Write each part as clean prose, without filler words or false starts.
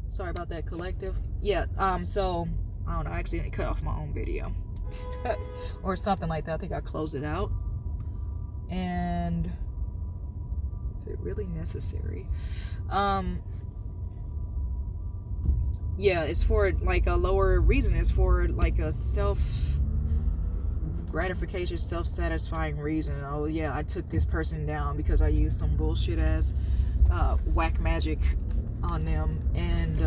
Sorry about that, collective. Yeah, so I don't know, I accidentally cut off my own video. Or something like that. I think I closed it out. And is it really necessary? Yeah, it's for like a lower reason. It's for like a self gratification, self-satisfying reason. Oh yeah, I took this person down because I used some bullshit ass whack magic on them, and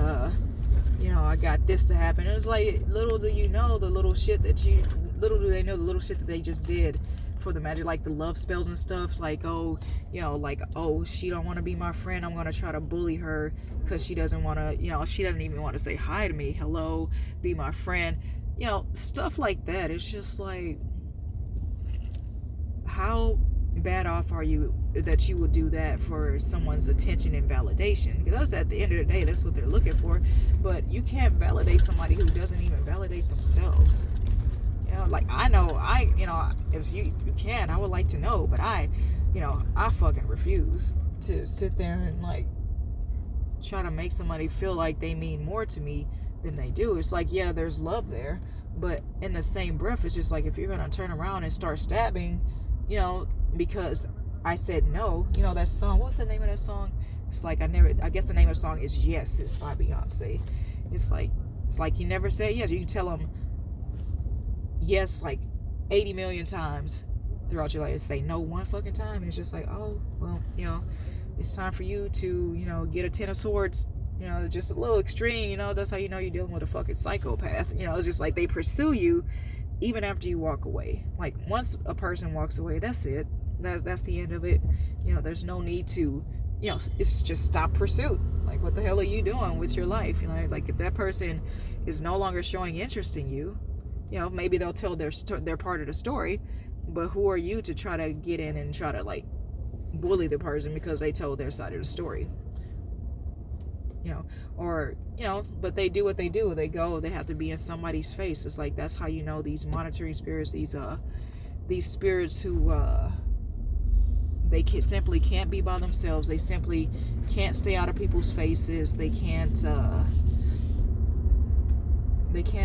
I got this to happen. It was like, little do you know the little shit that little do they know the little shit that they just did for the magic, like the love spells and stuff. Like, oh, she don't want to be my friend, I'm gonna try to bully her because she doesn't want to, she doesn't even want to say hi to me. Hello, be my friend. Stuff like that. It's just like, how bad off are you that you would do that for someone's attention and validation? Because at the end of the day, that's what they're looking for. But you can't validate somebody who doesn't even validate themselves. Like, I know, if you can, I would like to know, but I fucking refuse to sit there and like try to make somebody feel like they mean more to me than they do. It's like, yeah, there's love there, but in the same breath, it's just like, if you're gonna turn around and start stabbing, because I said no. That song, what's the name of that song? It's like, I guess the name of the song is Yes. It's by Beyonce. It's like you never say yes. You can tell them yes like 80 million times throughout your life, and say no one fucking time, and it's just like, oh well, it's time for you to get a 10 of swords, just a little extreme. That's how you're dealing with a fucking psychopath. It's just like, they pursue you even after you walk away. Like, once a person walks away, that's it. That's the end of it. There's no need to, it's just stop pursuit. Like, what the hell are you doing with your life? Like, if that person is no longer showing interest in you, maybe they'll tell their part of the story, but who are you to try to get in and try to like bully the person because they told their side of the story? But they do what they do. They have to be in somebody's face. It's like, that's how these monitoring spirits, these spirits who they simply can't be by themselves. They simply can't stay out of people's faces. They can't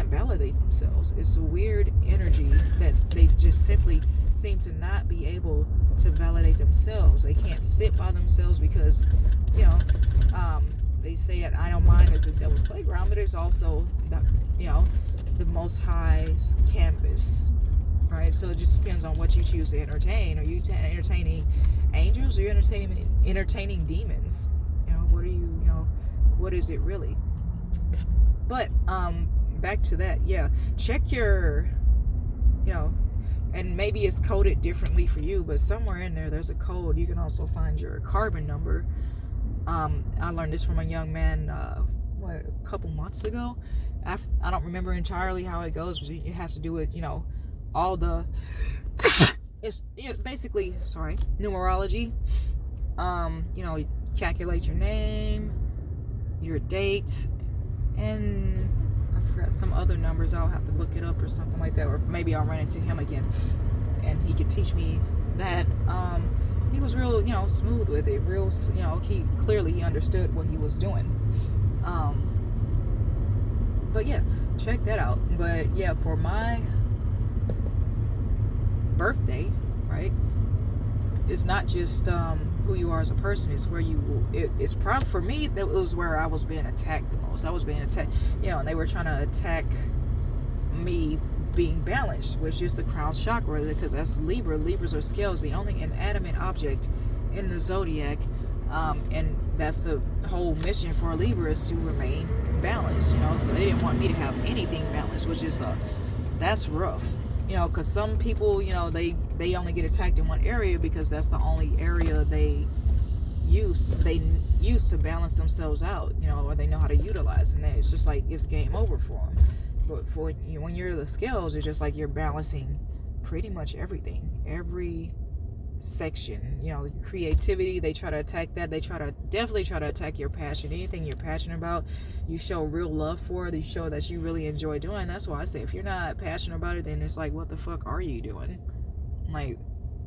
validate themselves. It's a weird energy that they just simply seem to not be able to validate themselves. They can't sit by themselves because they say an idle mind is the devil's playground, but there's also the Most High's canvas, right? So it just depends on what you choose to entertain. Are you entertaining angels, or are you entertaining demons? What is it really? But back to that, yeah, check your and maybe it's coded differently for you, but somewhere in there's a code. You can also find your carbon number. I learned this from a young man a couple months ago. I don't remember entirely how it goes, but it has to do with all the it's basically, sorry, numerology. Calculate your name, your date, and I forgot some other numbers. I'll have to look it up or something like that, or maybe I'll run into him again and he could teach me that. He was real, smooth with it. Real, he clearly understood what he was doing. But yeah, check that out. But yeah, for my birthday, right? It's not just who you are as a person. It's where it's probably, for me, that was where I was being attacked the most. I was being attacked, and they were trying to attack me being balanced, which is the crown chakra, because that's Libra. Libras are scales, the only inanimate object in the zodiac, and that's the whole mission for a Libra, is to remain balanced. So they didn't want me to have anything balanced, which is that's rough. Because some people, they only get attacked in one area because that's the only area they use to balance themselves out, or they know how to utilize, and it's just like, it's game over for them. But for when you're the scales, it's just like you're balancing pretty much everything, every section. Creativity, they try to attack that. They definitely try to attack your passion. Anything you're passionate about, you show real love for it. You show that you really enjoy doing. That's why I say, if you're not passionate about it, then it's like, what the fuck are you doing? Like,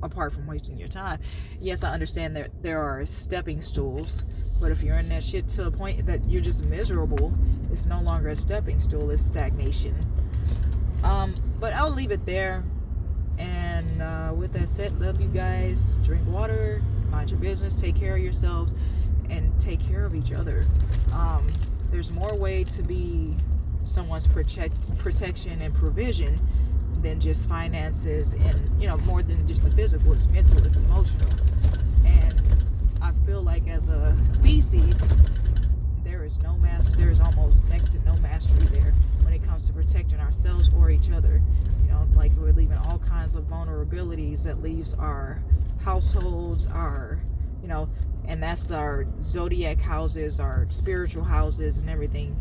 apart from wasting your time. Yes, I understand that there are stepping stools, but if you're in that shit to a point that you're just miserable, it's no longer a stepping stool, it's stagnation. But I'll leave it there. And with that said, love you guys. Drink water, mind your business, take care of yourselves, and take care of each other. There's more way to be someone's protection and provision than just finances, and more than just the physical. It's mental, it's emotional. And I feel like as a species, there is almost next to no mastery there when it comes to protecting ourselves or each other. Like we're leaving all kinds of vulnerabilities that leaves our households, and that's our zodiac houses, our spiritual houses, and everything,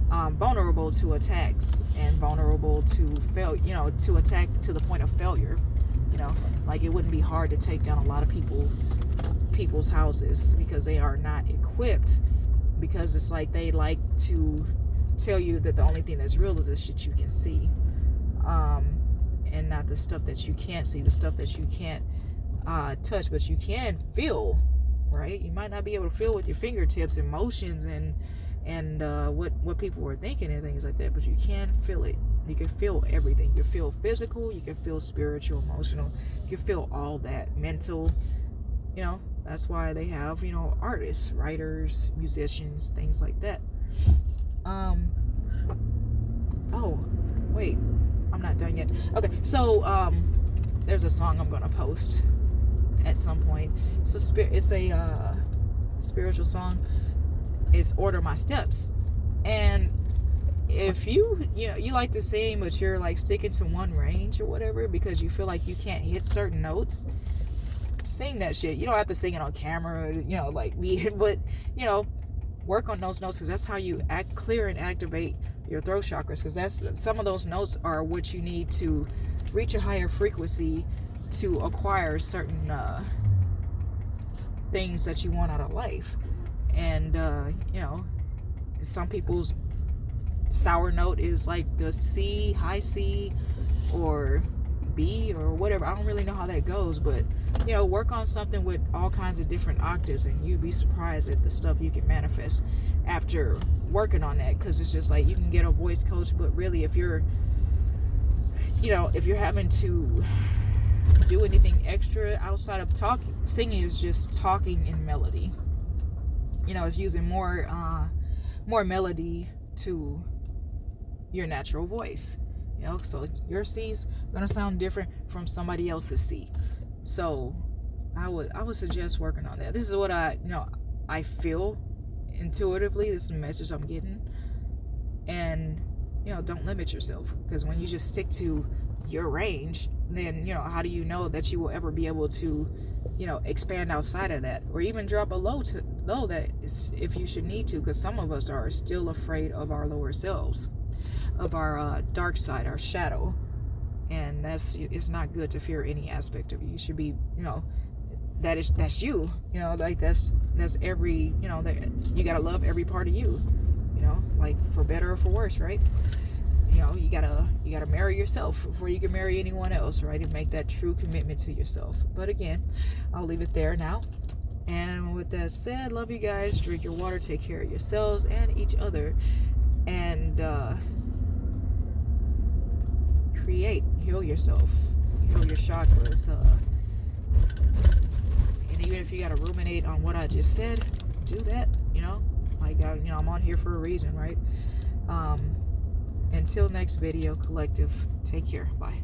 vulnerable to attacks and vulnerable to to attack to the point of failure. Like it wouldn't be hard to take down a lot of people's houses because they are not equipped, because it's like they like to tell you that the only thing that's real is the shit you can see, and not the stuff that you can't see, the stuff that you can't touch, but you can feel, right? You might not be able to feel with your fingertips emotions and what people were thinking and things like that, but you can feel it. You can feel everything. You can feel physical, you can feel spiritual, emotional, you can feel all that, mental. That's why they have artists, writers, musicians, things like that. Oh wait, I'm not done yet. Okay, so there's a song I'm gonna post at some point. It's a spiritual song. It's Order My Steps. And if you like to sing, but you're like sticking to one range or whatever because you feel like you can't hit certain notes, sing that shit. You don't have to sing it on camera, like me, but work on those notes, because that's how you clear and activate your throat chakras, because some of those notes are what you need to reach a higher frequency to acquire certain things that you want out of life. And some people's sour note is like the C, high C, or B, or whatever. I don't really know how that goes, but work on something with all kinds of different octaves, and you'd be surprised at the stuff you can manifest after working on that. Because it's just like you can get a voice coach, but really if you're having to do anything extra outside of talking, singing is just talking in melody. It's using more melody to your natural voice. So your C's gonna sound different from somebody else's C. So I would suggest working on that. This is what I feel intuitively. This is the message I'm getting. And don't limit yourself, because when you just stick to your range, then how do you know that you will ever be able to expand outside of that, or even drop a low that is, if you should need to, because some of us are still afraid of our lower selves, of our dark side, our shadow. And it's not good to fear any aspect of you. You should be that's you, like that's every, that you gotta love every part of you, like for better or for worse, right? You gotta marry yourself before you can marry anyone else, right? And make that true commitment to yourself. But again, I'll leave it there now. And with that said, love you guys. Drink your water, take care of yourselves and each other, and heal yourself, heal your chakras. And even if you gotta ruminate on what I just said, do that. I'm on here for a reason, right? Until next video, collective, take care. Bye.